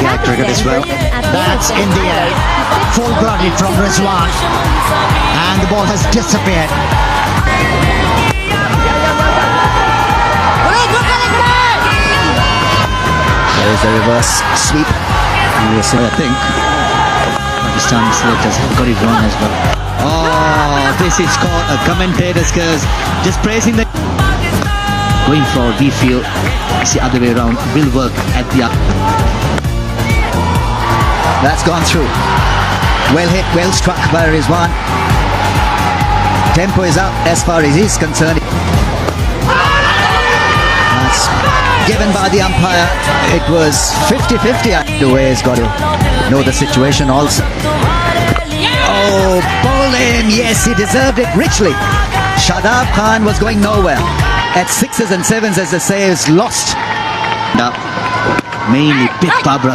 ODI cricket as well. That's in the air. Full-blooded from Rizwan. And the ball has disappeared. There is a reverse sweep. Yes, I think Pakistan selectors have got it wrong as well. Oh, this is called a commentator's curse. Just praising the... Going forward, we feel it's the other way around. Will work at the... That's gone through. Well hit, well struck by Rizwan. Tempo is up as far as he's concerned. That's given by the umpire. It was 50-50. The way he's got to know the situation also. Oh, bowled him. Yes, he deserved it richly. Shadab Khan was going nowhere. At 6s and 7s, as they say, is lost. Mainly big Babra's